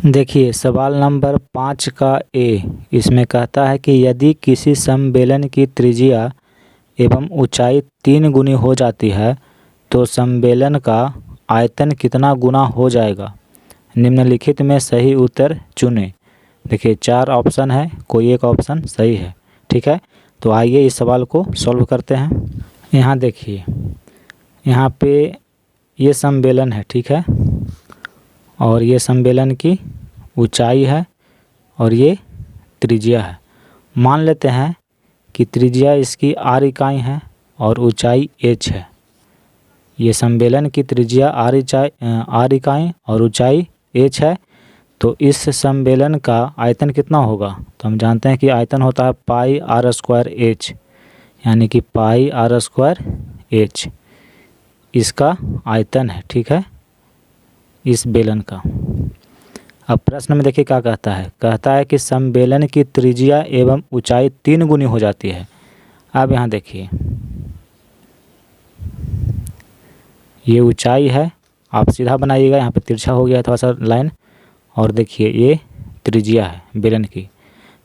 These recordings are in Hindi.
देखिए सवाल नंबर 5 का ए, इसमें कहता है कि यदि किसी समबेलन की त्रिज्या एवं ऊंचाई 3 गुनी हो जाती है तो समबेलन का आयतन कितना गुना हो जाएगा। निम्नलिखित में सही उत्तर चुनें। देखिए 4 ऑप्शन है, कोई एक ऑप्शन सही है। ठीक है, तो आइए इस सवाल को सॉल्व करते हैं। यहाँ देखिए, यहाँ पे ये समबेलन है, ठीक है, और ये समबेलन की ऊंचाई है और ये त्रिज्या है। मान लेते हैं कि त्रिज्या इसकी r इकाई है और ऊंचाई h है। ये समबेलन की त्रिज्या r इकाई और ऊंचाई h है। तो इस समबेलन का आयतन कितना होगा, तो हम जानते हैं कि आयतन होता है पाई r स्क्वायर h, यानी कि पाई r स्क्वायर h इसका आयतन है। ठीक है, इस बेलन का। अब प्रश्न में देखिए क्या कहता है कि समबेलन की त्रिज्या एवं ऊंचाई 3 गुनी हो जाती है। अब यहाँ देखिए, ये ऊंचाई है, आप सीधा बनाइएगा, यहाँ पे तिरछा हो गया थोड़ा सा लाइन, और देखिए ये त्रिज्या है बेलन की।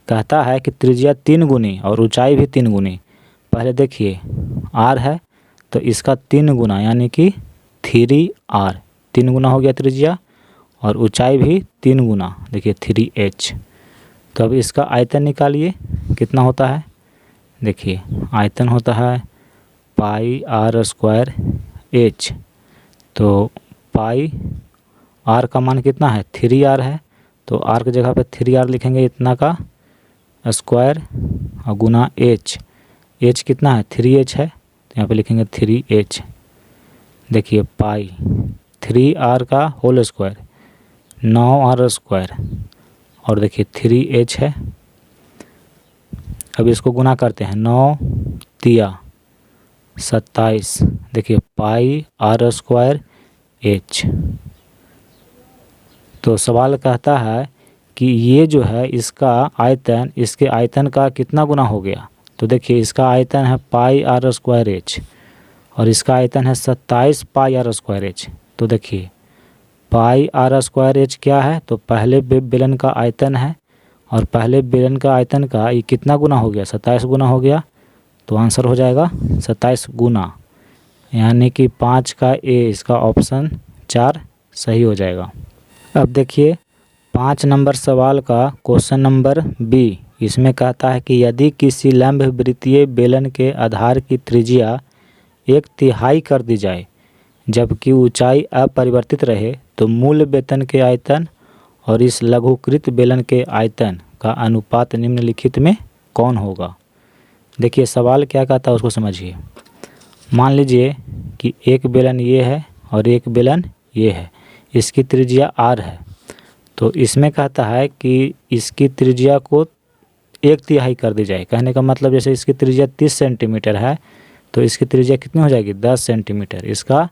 कहता है कि त्रिज्या 3 गुनी और ऊंचाई भी 3 गुनी। पहले देखिए r है तो इसका 3 गुना यानी कि 3r, 3 गुना हो गया त्रिज्या, और ऊंचाई भी 3 गुना, देखिए 3h। तो अब इसका आयतन निकालिए, कितना होता है। देखिए आयतन होता है पाई r स्क्वायर h। तो पाई r का मान कितना है, 3r है, तो r की जगह पे 3r लिखेंगे, इतना का स्क्वायर और गुना h कितना है, 3h है, तो यहाँ पे लिखेंगे 3h। देखिए पाई 3r का होल स्क्वायर 9r स्क्वायर, और देखिए 3h है। अब इसको गुना करते हैं, 9 तिया 27, देखिए पाई r स्क्वायर h। तो सवाल कहता है कि ये जो है इसका आयतन इसके आयतन का कितना गुना हो गया। तो देखिए इसका आयतन है पाई r स्क्वायर h और इसका आयतन है 27 पाई r स्क्वायर h। तो देखिए पाई r स्क्वायर h क्या है, तो पहले बेलन का आयतन है, और पहले बेलन का आयतन का ये कितना गुना हो गया, 27 गुना हो गया। तो आंसर हो जाएगा 27 गुना, यानी कि 5 का ए, इसका ऑप्शन 4 सही हो जाएगा। अब देखिए 5 नंबर सवाल का क्वेश्चन नंबर बी, इसमें कहता है कि यदि किसी लंब वृत्तीय बेलन के आधार की त्रिज्या 1/3 कर दी जाए जबकि ऊंचाई अपरिवर्तित रहे तो मूल बेलन के आयतन और इस लघुकृत बेलन के आयतन का अनुपात निम्नलिखित में कौन होगा। देखिए सवाल क्या कहता है उसको समझिए। मान लीजिए कि एक बेलन ये है और एक बेलन ये है, इसकी त्रिज्या r है। तो इसमें कहता है कि इसकी त्रिज्या को 1/3 कर दी जाए। कहने का मतलब जैसे इसकी त्रिज्या 30 सेंटीमीटर है तो इसकी त्रिज्या कितनी हो जाएगी, 10 सेंटीमीटर, इसका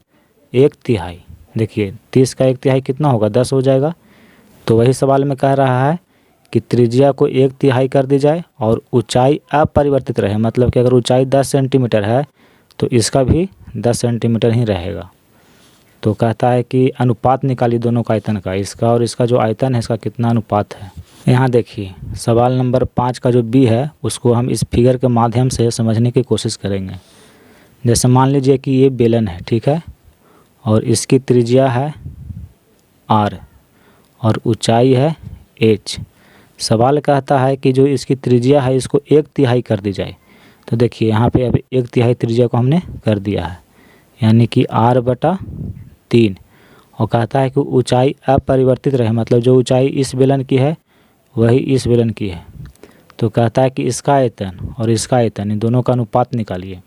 1/3। देखिए 30 का 1/3 कितना होगा, 10 हो जाएगा। तो वही सवाल में कह रहा है कि त्रिज्या को 1/3 कर दी जाए और ऊंचाई अपरिवर्तित रहे, मतलब कि अगर ऊंचाई 10 सेंटीमीटर है तो इसका भी 10 सेंटीमीटर ही रहेगा। तो कहता है कि अनुपात निकालिए दोनों का आयतन का, इसका और इसका जो आयतन है इसका कितना अनुपात है। यहाँ देखिए सवाल नंबर 5 का जो बी है उसको हम इस फिगर के माध्यम से समझने की कोशिश करेंगे। जैसे मान लीजिए कि ये बेलन है, ठीक है, और इसकी त्रिज्या है r और ऊंचाई है h। सवाल कहता है कि जो इसकी त्रिज्या है इसको 1/3 कर दी जाए। तो देखिए यहाँ पे अभी 1/3 त्रिज्या को हमने कर दिया है, यानी कि r/3, और कहता है कि ऊंचाई अपरिवर्तित रहे, मतलब जो ऊंचाई इस बेलन की है वही इस बेलन की है। तो कहता है कि इसका आयतन और इसका आयतन, इन दोनों का अनुपात निकालिए।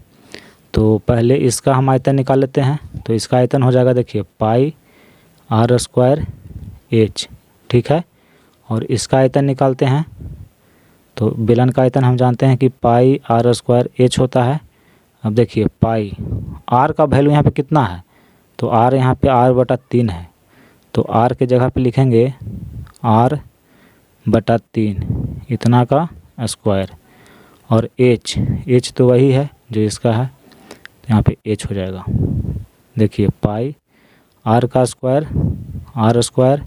तो पहले इसका हम आयतन निकाल लेते हैं। तो इसका आयतन हो जाएगा, देखिए पाई r स्क्वायर h, ठीक है, और इसका आयतन निकालते हैं। तो बेलन का आयतन हम जानते हैं कि पाई r स्क्वायर h होता है। अब देखिए पाई r का वैल्यू यहाँ पे कितना है, तो r यहाँ पे r/3 है, तो r के जगह पे लिखेंगे r/3, इतना का स्क्वायर, और h तो वही है जो इसका है, तो यहाँ पे h हो जाएगा। देखिए पाई r का स्क्वायर r स्क्वायर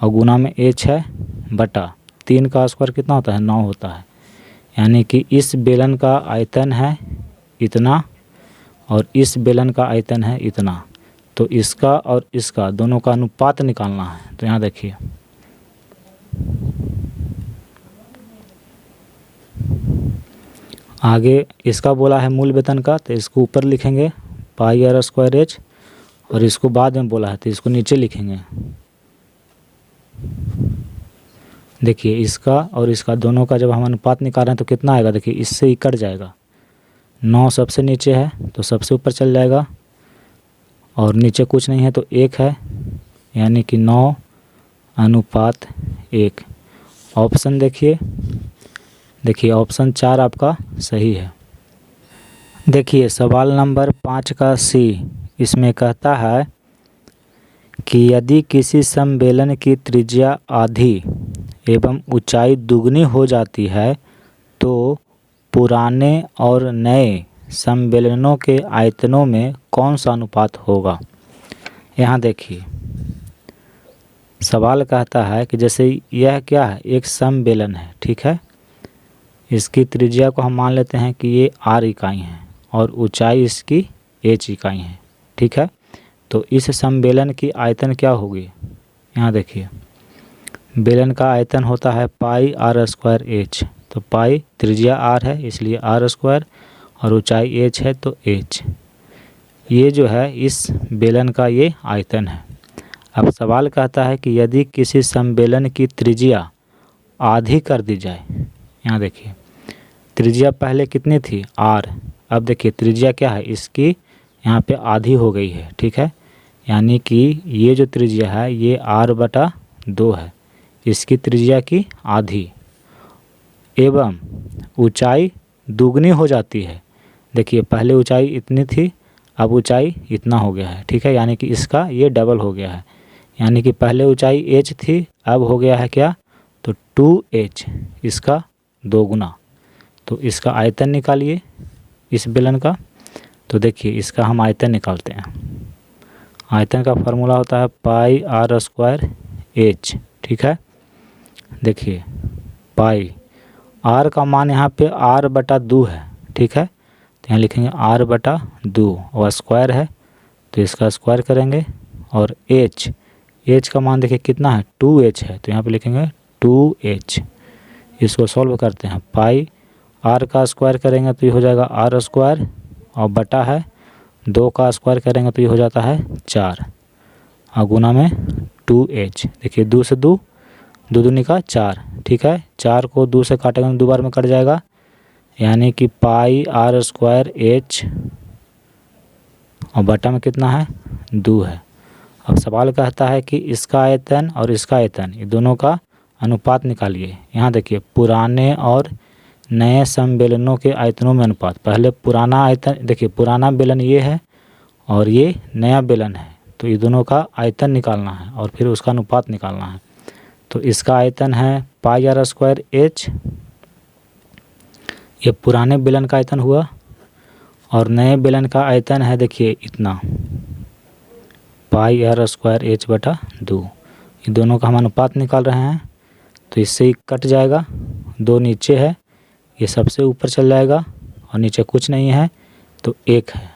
और गुना में h है बटा 3 का स्क्वायर कितना होता है 9 होता है। यानी कि इस बेलन का आयतन है इतना और इस बेलन का आयतन है इतना। तो इसका और इसका दोनों का अनुपात निकालना है। तो यहाँ देखिए आगे इसका बोला है मूल वेतन का, तो इसको ऊपर लिखेंगे पाई आर स्क्वायर एच, और इसको बाद में बोला है तो इसको नीचे लिखेंगे। देखिए इसका और इसका दोनों का जब हम अनुपात निकाल रहे हैं तो कितना आएगा, देखिए इससे ही कट जाएगा। 9 सबसे नीचे है तो सबसे ऊपर चल जाएगा, और नीचे कुछ नहीं है तो 1 है, यानी कि 9:1। ऑप्शन देखिए ऑप्शन 4 आपका सही है। देखिए सवाल नंबर 5 का सी, इसमें कहता है कि यदि किसी समबेलन की त्रिज्या आधी एवं ऊंचाई दुगनी हो जाती है तो पुराने और नए समबेलनों के आयतनों में कौन सा अनुपात होगा। यहाँ देखिए सवाल कहता है कि जैसे यह क्या है, एक समबेलन है, ठीक है। इसकी त्रिज्या को हम मान लेते हैं कि ये r इकाई है और ऊंचाई इसकी h इकाई है, ठीक है। तो इस समबेलन की आयतन क्या होगी, यहाँ देखिए बेलन का आयतन होता है पाई आर स्क्वायर एच। तो पाई त्रिज्या r है इसलिए आर स्क्वायर, और ऊंचाई h है तो h। ये जो है इस बेलन का ये आयतन है। अब सवाल कहता है कि यदि किसी समबेलन की त्रिज्या आधी कर दी जाए, यहाँ देखिए त्रिज्या पहले कितनी थी r, अब देखिए त्रिज्या क्या है इसकी यहाँ पे आधी हो गई है, ठीक है। यानी कि ये जो त्रिज्या है ये r/2 है, इसकी त्रिज्या की आधी, एवं ऊंचाई दुगनी हो जाती है। देखिए पहले ऊंचाई इतनी थी अब ऊंचाई इतना हो गया है, ठीक है। यानी कि इसका ये डबल हो गया है, यानी कि पहले ऊंचाई h थी अब हो गया है क्या, तो 2h, इसका 2 गुना। तो इसका आयतन निकालिए इस बेलन का। तो देखिए इसका हम आयतन निकालते हैं। आयतन का फार्मूला होता है पाई आर स्क्वायर एच, ठीक है। देखिए पाई r का मान यहाँ पे r/2 है, ठीक है। तो यहाँ लिखेंगे r/2 और स्क्वायर है तो इसका स्क्वायर करेंगे, और h का मान देखिए कितना है 2h है, तो यहाँ पे लिखेंगे 2h। इसको सॉल्व करते हैं, पाई r का स्क्वायर करेंगे तो ये हो जाएगा r स्क्वायर, और बटा है 2 का स्क्वायर करेंगे तो ये हो जाता है 4, और गुना में 2h। देखिए 2 से 2 दूनी का 4, ठीक है। 4 को 2 से काटेंगे तो 2 बार में कट जाएगा, यानी कि पाई आर स्क्वायर एच, और बटा में कितना है 2 है। अब सवाल कहता है कि इसका आयतन और इसका आयतन ये दोनों का अनुपात निकालिए। यहाँ देखिए पुराने और नए समबेलनों के आयतनों में अनुपात। पहले पुराना आयतन, देखिए पुराना बेलन ये है और ये नया बेलन है, तो ये दोनों का आयतन निकालना है और फिर उसका अनुपात निकालना है। तो इसका आयतन है पाई आर स्क्वायर एच, ये पुराने बेलन का आयतन हुआ, और नए बेलन का आयतन है देखिए इतना पाई आर स्क्वायर h/2। ये दोनों का हम अनुपात निकाल रहे हैं, तो इससे ही कट जाएगा, 2 नीचे है ये सबसे ऊपर चल जाएगा, और नीचे कुछ नहीं है तो 1 है।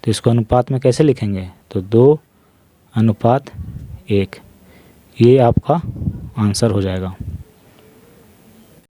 तो इसको अनुपात में कैसे लिखेंगे, तो 2:1, ये आपका आंसर हो जाएगा।